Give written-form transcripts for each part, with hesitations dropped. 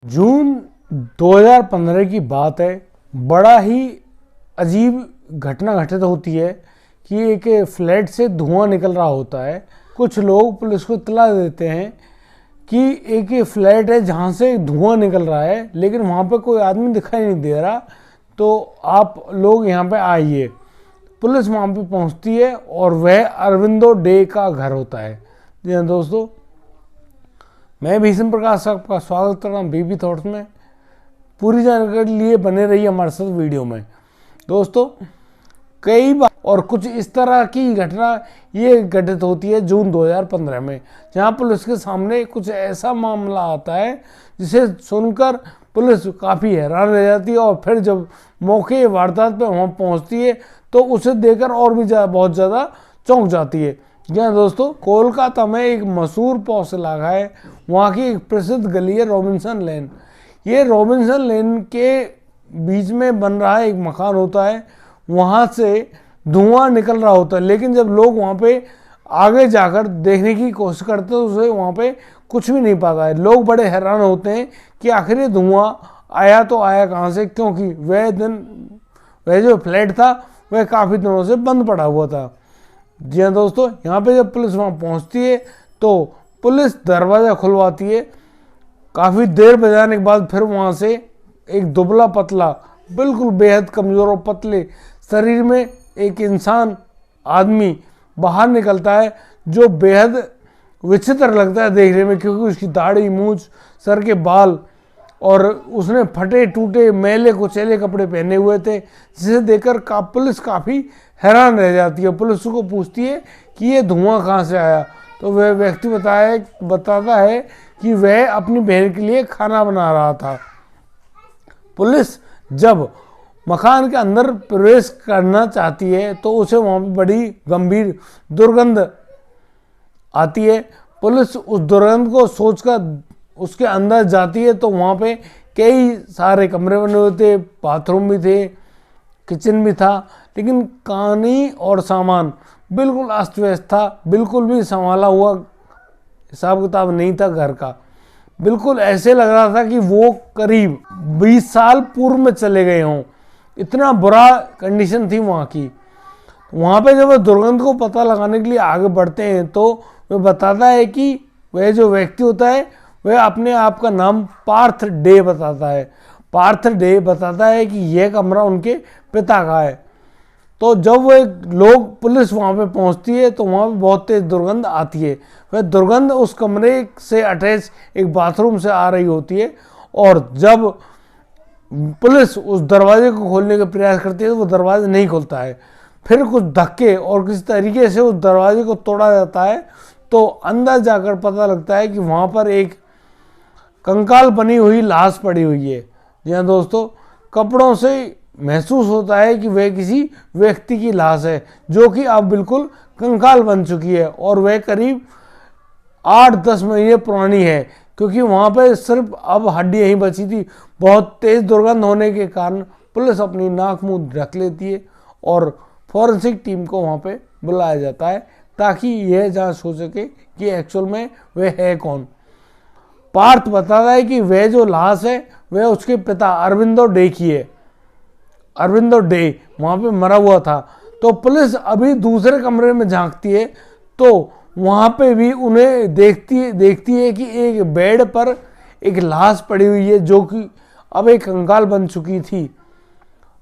जून 2015 की बात है। बड़ा ही अजीब घटना घटित होती है कि एक फ्लैट से धुआं निकल रहा होता है। कुछ लोग पुलिस को इत्तला देते हैं कि एक फ्लैट है जहां से धुआं निकल रहा है, लेकिन वहां पे कोई आदमी दिखाई नहीं दे रहा, तो आप लोग यहां पे आइए। पुलिस वहां पे पहुंचती है और वह अरविंदो डे का घर होता है। जी हाँ दोस्तों, मैं भीषण प्रकाश आपका स्वागत कर रहा हूँ बीबी थॉट्स में। पूरी जानकारी लिए बने रहिए हमारे साथ वीडियो में। दोस्तों, कई बार और कुछ इस तरह की घटना ये घटित होती है जून 2015 में, जहां पुलिस के सामने कुछ ऐसा मामला आता है जिसे सुनकर पुलिस काफ़ी हैरान रह जाती है, और फिर जब मौके वारदात पे वहाँ पहुँचती है तो उसे देखकर और भी बहुत ज़्यादा चौंक जाती है। जी हाँ दोस्तों, कोलकाता में एक मशहूर पॉश इलाका है, वहाँ की एक प्रसिद्ध गली है रॉबिन्सन लेन। ये रॉबिन्सन लेन के बीच में बन रहा एक मकान होता है, वहाँ से धुआं निकल रहा होता है, लेकिन जब लोग वहाँ पे आगे जाकर देखने की कोशिश करते हैं तो उसे वहाँ पे कुछ भी नहीं पाता है। लोग बड़े हैरान होते हैं कि आखिर ये धुआं आया तो आया कहाँ से, क्योंकि वह जो फ्लैट था वह काफ़ी दिनों से बंद पड़ा हुआ था। जी हाँ दोस्तों, यहाँ पे जब पुलिस वहाँ पहुँचती है तो पुलिस दरवाज़ा खुलवाती है। काफ़ी देर बजाने के बाद फिर वहाँ से एक दुबला पतला, बिल्कुल बेहद कमज़ोर और पतले शरीर में एक इंसान आदमी बाहर निकलता है, जो बेहद विचित्र लगता है देखने में, क्योंकि उसकी दाढ़ी, मूंछ, सर के बाल, और उसने फटे टूटे मैले कुचैले कपड़े पहने हुए थे, जिसे देखकर पुलिस काफ़ी हैरान रह जाती है। पुलिस को पूछती है कि ये धुआं कहाँ से आया, तो वह व्यक्ति बताता है कि वह अपनी बहन के लिए खाना बना रहा था। पुलिस जब मकान के अंदर प्रवेश करना चाहती है तो उसे वहाँ पर बड़ी गंभीर दुर्गंध आती है। पुलिस उस दुर्गंध को सोचकर उसके अंदर जाती है तो वहाँ पे कई सारे कमरे बने हुए थे, बाथरूम भी थे, किचन भी था, लेकिन कहानी और सामान बिल्कुल अस्त व्यस्त था। बिल्कुल भी संभाला हुआ हिसाब किताब नहीं था घर का। बिल्कुल ऐसे लग रहा था कि वो करीब 20 साल पूर्व में चले गए हों, इतना बुरा कंडीशन थी वहाँ की। वहाँ पे जब वह दुर्गंध को पता लगाने के लिए आगे बढ़ते हैं तो वह बताता है कि वह जो व्यक्ति होता है वह अपने आप का नाम पार्थ डे बताता है। पार्थ डे बताता है कि यह कमरा उनके पिता का है। तो जब वह लोग पुलिस वहाँ पे पहुँचती है तो वहाँ पे बहुत तेज दुर्गंध आती है। वह दुर्गंध उस कमरे से अटैच एक बाथरूम से आ रही होती है, और जब पुलिस उस दरवाजे को खोलने का प्रयास करती है तो वो दरवाजा नहीं खुलता है। फिर कुछ धक्के और किसी तरीके से उस दरवाजे को तोड़ा जाता है, तो अंदर जाकर पता लगता है कि वहाँ पर एक कंकाल बनी हुई लाश पड़ी हुई है। जी हाँ दोस्तों, कपड़ों से महसूस होता है कि वह किसी व्यक्ति की लाश है, जो कि अब बिल्कुल कंकाल बन चुकी है, और वह करीब 8-10 महीने पुरानी है, क्योंकि वहाँ पर सिर्फ अब हड्डियाँ ही बची थी। बहुत तेज़ दुर्गंध होने के कारण पुलिस अपनी नाक मुंह ढक लेती है और फॉरेंसिक टीम को वहाँ पे बुलाया जाता है, ताकि यह जांच हो सके कि एक्चुअल में वह है कौन। पार्थ बताता है कि वह जो लाश है वह उसके पिता अरविंदो डे की है। अरविंदो डे वहाँ पे मरा हुआ था। तो पुलिस अभी दूसरे कमरे में झांकती है तो वहाँ पे भी उन्हें देखती है कि एक बेड पर एक लाश पड़ी हुई है, जो कि अब एक कंकाल बन चुकी थी।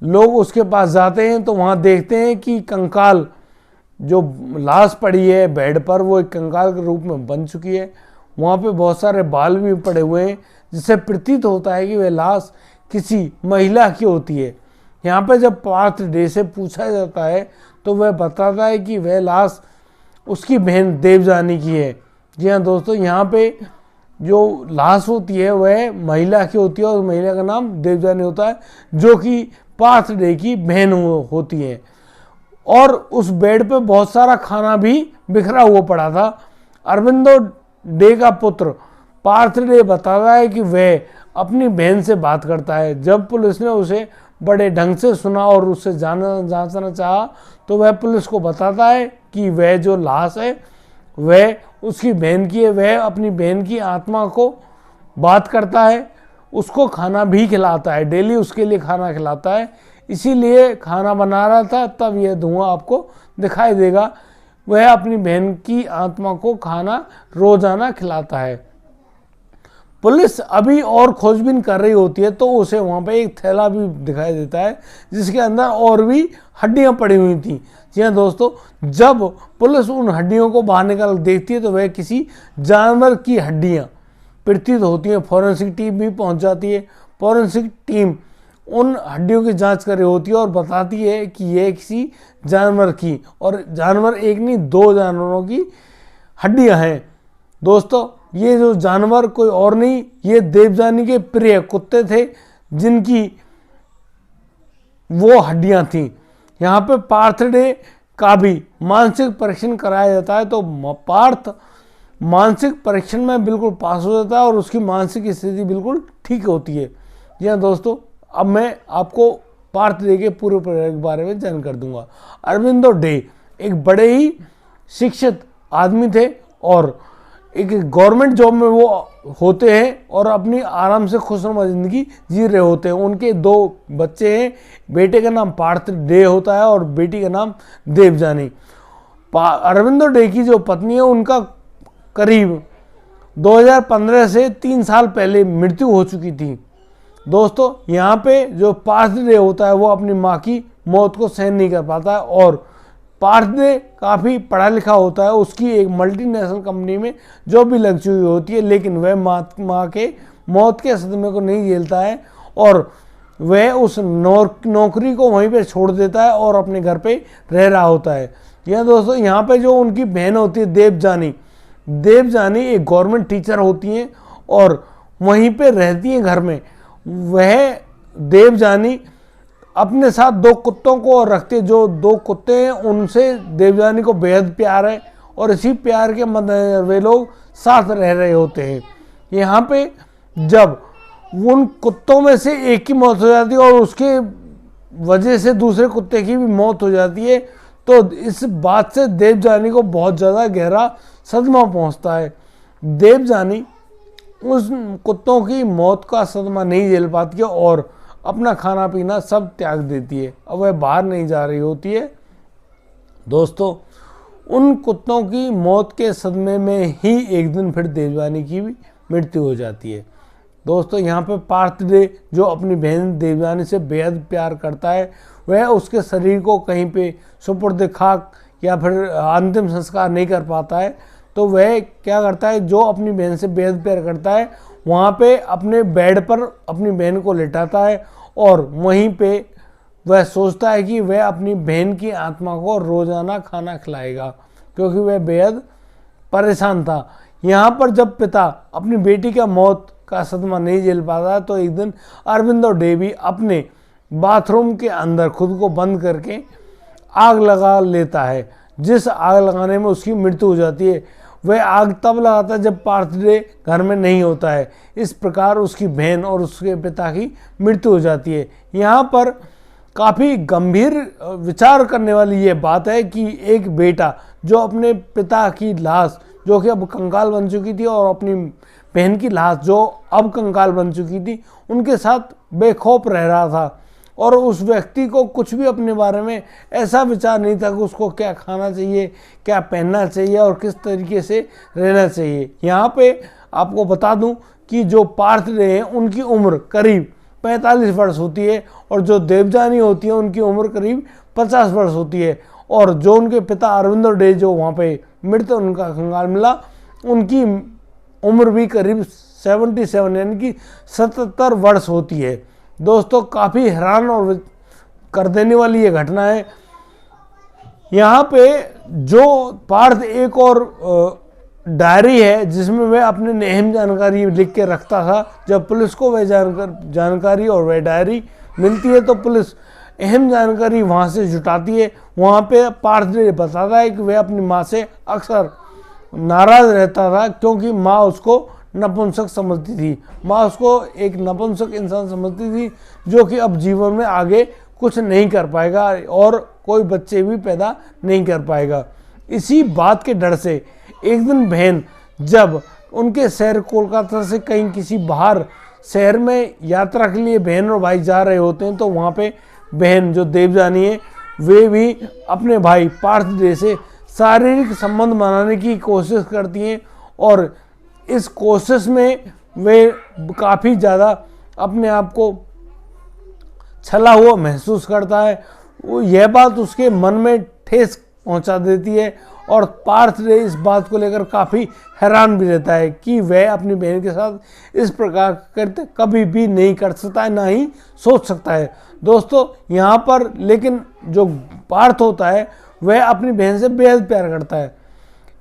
लोग उसके पास जाते हैं तो वहाँ देखते हैं कि कंकाल, जो लाश पड़ी है बेड पर, वो एक कंकाल के रूप में बन चुकी है। वहाँ पे बहुत सारे बाल भी पड़े हुए हैं, जिससे प्रतीत होता है कि वह लाश किसी महिला की होती है। यहाँ पे जब पार्थ डे से पूछा जाता है तो वह बताता है कि वह लाश उसकी बहन देवजानी की है। जी हाँ दोस्तों, यहाँ पे जो लाश होती है वह महिला की होती है, और महिला का नाम देवजानी होता है, जो कि पार्थ डे की बहन होती है। और उस बेड पे बहुत सारा खाना भी बिखरा हुआ पड़ा था। अरविंदो डे का पुत्र पार्थ डे बताता है कि वह अपनी बहन से बात करता है। जब पुलिस ने उसे बड़े ढंग से सुना और उससे जांचना चाहा तो वह पुलिस को बताता है कि वह जो लाश है वह उसकी बहन की है। वह अपनी बहन की आत्मा को बात करता है, उसको खाना भी खिलाता है, डेली उसके लिए खाना खिलाता है। इसीलिए खाना बना रहा था तब यह धुआं आपको दिखाई देगा। वह अपनी बहन की आत्मा को खाना रोजाना खिलाता है। पुलिस अभी और खोजबीन कर रही होती है तो उसे वहाँ पे एक थैला भी दिखाई देता है जिसके अंदर और भी हड्डियाँ पड़ी हुई थी। जी हाँ दोस्तों, जब पुलिस उन हड्डियों को बाहर निकाल देखती है तो वह किसी जानवर की हड्डियाँ प्रतीत होती हैं। फॉरेंसिक टीम भी पहुँच जाती है। फॉरेंसिक टीम उन हड्डियों की जांच कर रही होती है और बताती है कि यह किसी जानवर की, और जानवर एक नहीं 2 जानवरों की हड्डियाँ हैं। दोस्तों, ये जो जानवर कोई और नहीं, ये देवजानी के प्रिय कुत्ते थे जिनकी वो हड्डियां थी। यहाँ पे पार्थ डे का भी मानसिक परीक्षण कराया जाता है तो पार्थ मानसिक परीक्षण में बिल्कुल पास हो जाता है और उसकी मानसिक स्थिति बिल्कुल ठीक होती है। जी हाँ दोस्तों, अब मैं आपको पार्थ डे के पूरे परिवार के बारे में जान कर दूंगा। अरविंदो डे एक बड़े ही शिक्षित आदमी थे और एक गवर्नमेंट जॉब में वो होते हैं और अपनी आराम से खुशनुमा ज़िंदगी जी रहे होते हैं। उनके 2 बच्चे हैं, बेटे का नाम पार्थ डे होता है और बेटी का नाम देवजानी। अरविंदो डे की जो पत्नी है उनका करीब 2015 से 3 साल पहले मृत्यु हो चुकी थी। दोस्तों, यहाँ पे जो पार्थ डे होता है वो अपनी माँ की मौत को सहन नहीं कर पाता है और पार्थ डे काफ़ी पढ़ा लिखा होता है। उसकी एक मल्टीनेशनल कंपनी में जॉब भी लग चुकी होती है, लेकिन वह माँ के मौत के सदमे को नहीं झेलता है और वह उस नौकरी को वहीं पे छोड़ देता है और अपने घर पे रह रहा होता है। यह दोस्तों, यहाँ पे जो उनकी बहन होती है देवजानी एक गवर्नमेंट टीचर होती हैं और वहीं पे रहती हैं घर में। वह देवजानी अपने साथ 2 कुत्तों को रखते, जो 2 कुत्ते हैं उनसे देवजानी को बेहद प्यार है और इसी प्यार के मद्देनजर वे लोग साथ रह रहे होते हैं। यहाँ पे जब उन कुत्तों में से एक की मौत हो जाती है और उसके वजह से दूसरे कुत्ते की भी मौत हो जाती है तो इस बात से देवजानी को बहुत ज़्यादा गहरा सदमा पहुँचता है। देवजानी उस कुत्तों की मौत का सदमा नहीं झेल पाती है और अपना खाना पीना सब त्याग देती है। अब वह बाहर नहीं जा रही होती है। दोस्तों, उन कुत्तों की मौत के सदमे में ही एक दिन फिर देवजानी की भी मृत्यु हो जाती है। दोस्तों, यहाँ पे पार्थ डे जो अपनी बहन देवजानी से बेहद प्यार करता है, वह उसके शरीर को कहीं पे सुपुर्द खाक या फिर अंतिम संस्कार नहीं कर पाता है तो वह क्या करता है, जो अपनी बहन से बेहद प्यार करता है वहाँ पे अपने बेड पर अपनी बहन को लेटाता है और वहीं पे वह सोचता है कि वह अपनी बहन की आत्मा को रोज़ाना खाना खिलाएगा क्योंकि वह बेहद परेशान था। यहाँ पर जब पिता अपनी बेटी का मौत का सदमा नहीं झेल पाता तो एक दिन अरविंदो डे भी अपने बाथरूम के अंदर खुद को बंद करके आग लगा लेता है, जिस आग लगाने में उसकी मृत्यु हो जाती है। वह आग तब लगाता है जब पार्थ डे घर में नहीं होता है। इस प्रकार उसकी बहन और उसके पिता की मृत्यु हो जाती है। यहाँ पर काफ़ी गंभीर विचार करने वाली ये बात है कि एक बेटा जो अपने पिता की लाश जो कि अब कंकाल बन चुकी थी और अपनी बहन की लाश जो अब कंकाल बन चुकी थी उनके साथ बेखौफ रह रहा था और उस व्यक्ति को कुछ भी अपने बारे में ऐसा विचार नहीं था कि उसको क्या खाना चाहिए, क्या पहनना चाहिए और किस तरीके से रहना चाहिए। यहाँ पे आपको बता दूं कि जो पार्थ डे हैं उनकी उम्र करीब 45 वर्ष होती है और जो देवजानी होती है उनकी उम्र करीब 50 वर्ष होती है और जो उनके पिता अरविंदो डे जो वहाँ पे मृत उनका कंकाल मिला उनकी उम्र भी करीब 77 यानी कि 77 वर्ष होती है। दोस्तों, काफ़ी हैरान और कर देने वाली ये घटना है। यहाँ पे जो पार्थ एक और डायरी है जिसमें वह अपने अहम जानकारी लिख के रखता था। जब पुलिस को वह जानकारी और वह डायरी मिलती है तो पुलिस अहम जानकारी वहाँ से जुटाती है। वहाँ पे पार्थ डे बताता है कि वह अपनी माँ से अक्सर नाराज़ रहता था क्योंकि माँ उसको नपुंसक समझती थी। माँ उसको एक नपुंसक इंसान समझती थी जो कि अब जीवन में आगे कुछ नहीं कर पाएगा और कोई बच्चे भी पैदा नहीं कर पाएगा। इसी बात के डर से एक दिन बहन जब उनके शहर कोलकाता से कहीं किसी बाहर शहर में यात्रा के लिए बहन और भाई जा रहे होते हैं तो वहाँ पे बहन जो देवजानी है वे भी अपने भाई पार्थदेव से शारीरिक संबंध बनाने की कोशिश करती हैं और इस कोशिश में वे काफ़ी ज़्यादा अपने आप को छला हुआ महसूस करता है। यह बात उसके मन में ठेस पहुंचा देती है और पार्थदेव इस बात को लेकर काफ़ी हैरान भी रहता है कि वह अपनी बहन के साथ इस प्रकार करते कभी भी नहीं कर सकता है, ना ही सोच सकता है। दोस्तों यहाँ पर लेकिन जो पार्थ होता है वह अपनी बहन से बेहद प्यार करता है।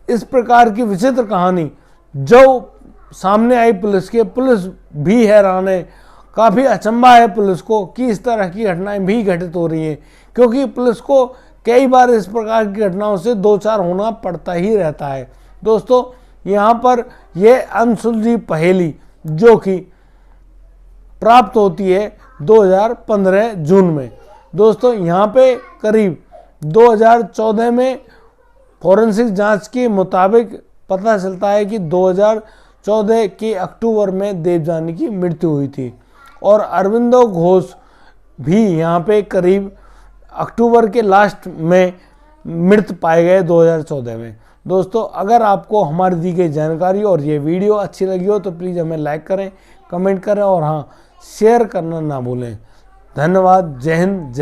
इस प्रकार की विचित्र कहानी जो सामने आई पुलिस भी हैरान है। काफ़ी अचंभा है पुलिस को कि इस तरह की घटनाएं भी घटित हो रही हैं, क्योंकि पुलिस को कई बार इस प्रकार की घटनाओं से दो चार होना पड़ता ही रहता है। दोस्तों यहाँ पर यह अनसुलझी पहेली जो कि प्राप्त होती है 2015 जून में। दोस्तों यहाँ पे करीब 2014 में फॉरेंसिक जांच के मुताबिक पता चलता है कि 2014 के अक्टूबर में देवजानी की मृत्यु हुई थी और अरविंदो घोष भी यहाँ पे करीब अक्टूबर के लास्ट में मृत पाए गए 2014 में। दोस्तों अगर आपको हमारी दी गई जानकारी और ये वीडियो अच्छी लगी हो तो प्लीज़ हमें लाइक करें, कमेंट करें और हाँ शेयर करना ना भूलें। धन्यवाद। जय हिंद। जय